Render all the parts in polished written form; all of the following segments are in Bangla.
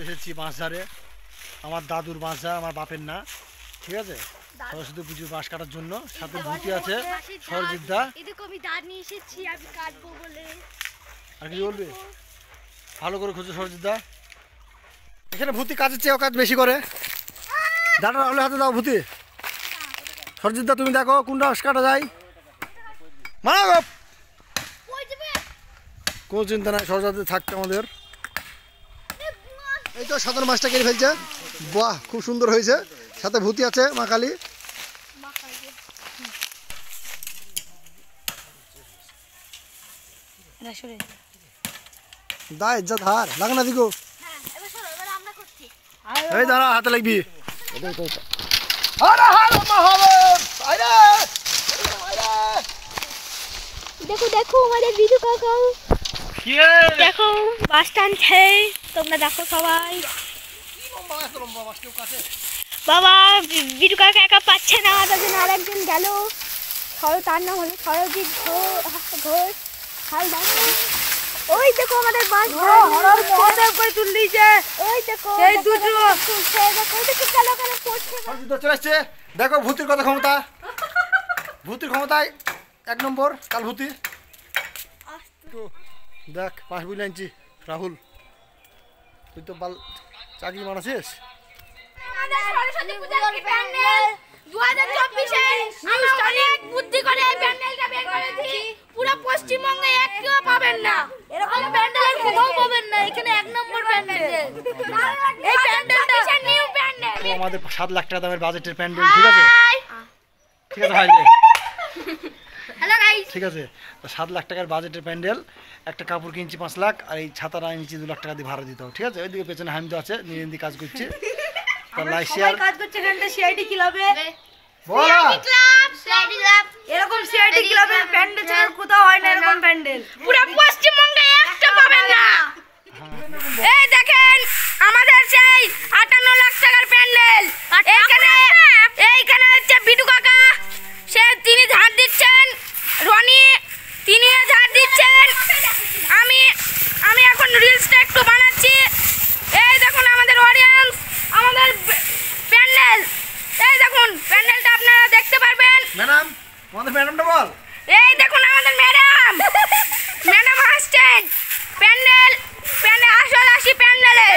এসেছি বাঁশঝাড়ে। আমার দাদুর বাঁশঝাড়, আমার বাপের না, ঠিক আছে। সরস্বতী পুজো বাঁশ কাটার জন্য সাথে ভূতি আছে সরজিৎদা। আর কি বলবি, ভালো করে খুঁজো সরজিৎদা। এখানে ভূতি কাজের চেয়ে কাজ বেশি করে। দাদা রাহুলের হাতে দাও ভূতি। সরজিৎদা তুমি দেখো কোনটা বাঁশ কাটা যায়। মানা কোনো চিন্তা নাই, সরজাতে থাকতে আমাদের। এই তো সাধারণ মাছটা কেটে ফেলছে, বাহ খুব সুন্দর হয়েছে। সাথে ভূতি আছে মা কালী। দায় যা ধার লাগ না দিগো। এই দাঁড়া হাতে লাগবি। দেখো দেখো আমাদের বিদু কাকা, দেখো বাস টানছে, তোমরা দেখো সবাই। বাবা বিদু কাকা একা পাচ্ছে না, তার জন্য আর একজন গেল। তার নাম হলো সরজিৎ ঘোষ হালদার। ওই দেখো আমাদের বাস করে তুল দিয়েছে। ওই দেখো এই দুটো চলে আসছে। দেখো ভূতির কথা ক্ষমতা, ভূতির ক্ষমতায় এক নম্বর কাল ভূতি। দেখ পাশ বুঝলে আনছি রাহুল, তুই তো বাল চাকরি মারাছিস। পশ্চিমবঙ্গে একটিও পাবেন না, এরকম প্যান্ডেল কোথাও পাবেন না। এখানে এক নম্বর প্যান্ডেল, এই প্যান্ডেলটা নিউ প্যান্ডেল। আমাদের 7 লাখ টাকা দামের বাজেটের প্যান্ডেল, ঠিক আছে, ঠিক আছে ভাই। হ্যালো গাইস, ঠিক আছে 7 লাখ টাকার বাজেটের প্যান্ডেল। একটা কাপড় কিনছি 5 লাখ, আর এই ছাতাটা নিচে 2 লাখ টাকা দিয়ে ভাড়া দিতে হবে, ঠিক আছে। ওইদিকে পেছনে হামিদ আছে, নিরন্দি কাজ করছে, তার লাইক শেয়ার কাজ করছে। এখানটা সিআইডি ক্লাবে বলা এরকম সিআইডি ক্লাবের প্যান্ডেল ছাড়া কোথাও হয় না এরকম প্যান্ডেল। পুরো পশ্চিমবঙ্গে একটা পাবেন না। এই দেখেন আমাদের সেই 58 লাখ টাকার প্যান্ডেল। এইখানে হচ্ছে বিটু কাকা, তিনি ঝাড় দিচ্ছেন। রনি তিনি ঝাড় দিচ্ছেন। আমি এখন রিলসটা একটু বানাচ্ছি। এই দেখুন আমাদের অডিয়েন্স, আমাদের প্যান্ডেল। এই দেখুন প্যান্ডেলটা আপনারা দেখতে পারবেন। ম্যাডাম, আমাদের ম্যাডামটা বল। এই দেখুন আমাদের ম্যাডাম, ম্যাডাম আসছেন। প্যান্ডেল আসল আসি প্যান্ডেলে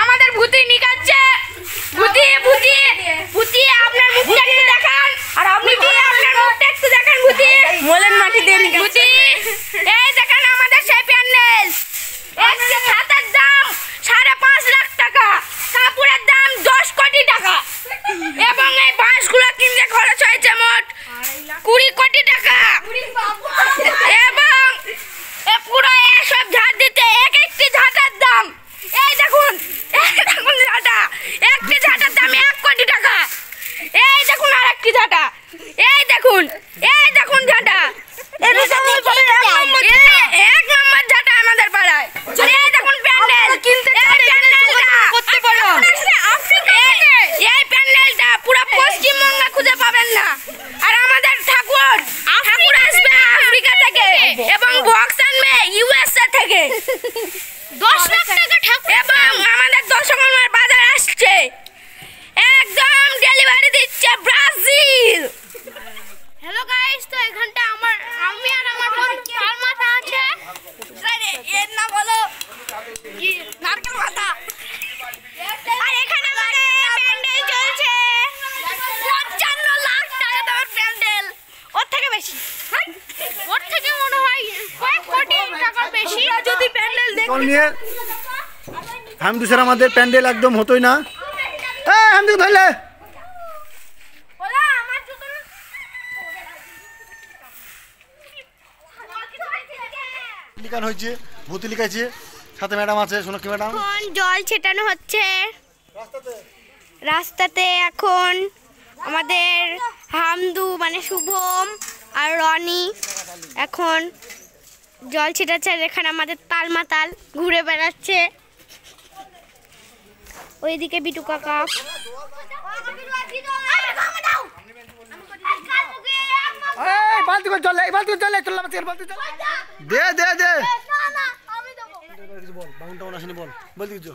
আমাদের ভূতি নিকাচ্ছে। ভূতি আপনার মুখটা একটু দেখান, আর আপনি আপনার মুখটা একটু দেখান। ভূতি মোলের মাটি দিয়ে নিকাচ্ছে। এই দেখেন আমাদের সেই প্যান্ডেল। একটা ছাতার দাম 5.5 লাখ টাকা, কাপড়ের দাম 10 কোটি টাকা, এবং এই বাঁশগুলো কিনতে খরচ হয়েছে মোট 20 কোটি টাকা। এবং পুরো এসব ঝাড় দিতে একটি ঝাঁটার দাম, এই দেখুন ঝাঁটা, একটি ঝাঁটার দাম 1 কোটি টাকা। এই দেখুন আর একটি ঝাঁটা, এই দেখুন ঝাঁটা, এক নম্বর ঝাঁটা আমাদের পাড়ায়। এই দেখুন প্যান্ডেল কিনতে করতে পারো। এই প্যান্ডেলটা পুরো পশ্চিমবঙ্গে খুঁজে পাবেন না। আর আমাদের ঠাকুর আসবে আফ্রিকা থেকে, এবং বক্স আনবে ইউএসএ থেকে। 10 লাখ টাকা ঠাকুর, এবং আমাদের দশকর্মার বাজার আসছে, একদম ডেলিভারি দিচ্ছে ব্রাজিল। হ্যালো গাইস, তো এখানটা আমি আর আমার বন্ধু তার মাথা আছে, এর নাম হলো নারকেল মাথা। আর এখানে আমাদের প্যান্ডেল চলছে 55 লাখ টাকা দামের প্যান্ডেল, ওর থেকে বেশি, ওর থেকে মনে হয় কয়েক কোটি টাকার বেশি। যদি প্যান্ডেল দেখতে নিয়ে হামিদু স্যার, আমাদের প্যান্ডেল একদম হতোই না। এই হামিদু ধরলে লিখান হয়েছে, ভূতি লিখাইছে, সাথে ম্যাডাম আছে, সোনাক্ষী ম্যাডাম। এখন জল ছেটানো হচ্ছে রাস্তাতে। এখন আমাদের হামদু মানে শুভম আর রনি এখন জল ছেটাচ্ছে। এখানে আমাদের তালমাতাল ঘুরে বেড়াচ্ছে। ওইদিকে বিটু কাকা। এই বালতি করে চলে, এই বালতি করে চলে, চললাম আজকে বালতি চলে। দে দে দে। কিছু বল, বাউন টাউন আসেনি বল, বলতি কিছু।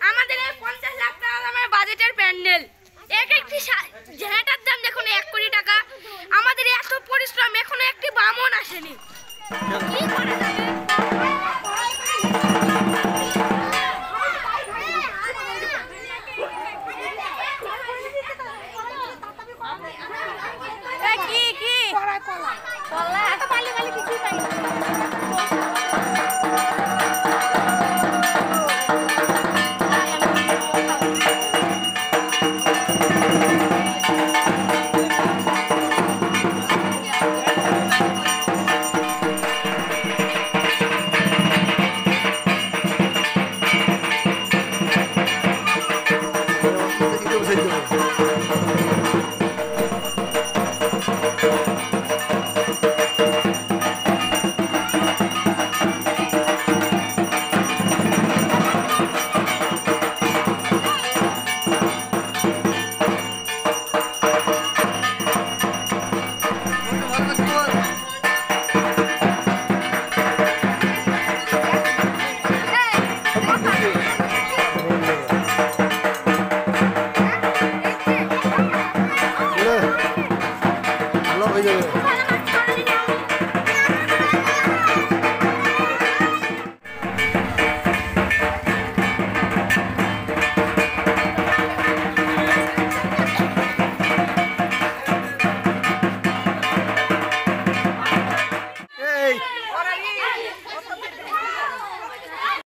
আমাদের এই 50 লাখ টাকা দামের বাজেটের প্যান্ডেল, এক একটি ঝেঁটার দাম দেখুন 1 কোটি টাকা। আমাদের এত পরিশ্রম, এখনো একটি বামন আসেনি। কি করা যাবে? কি কলা কলা এত বালি বালি কিছুই পাই না। ভালো হয়ে যাবে।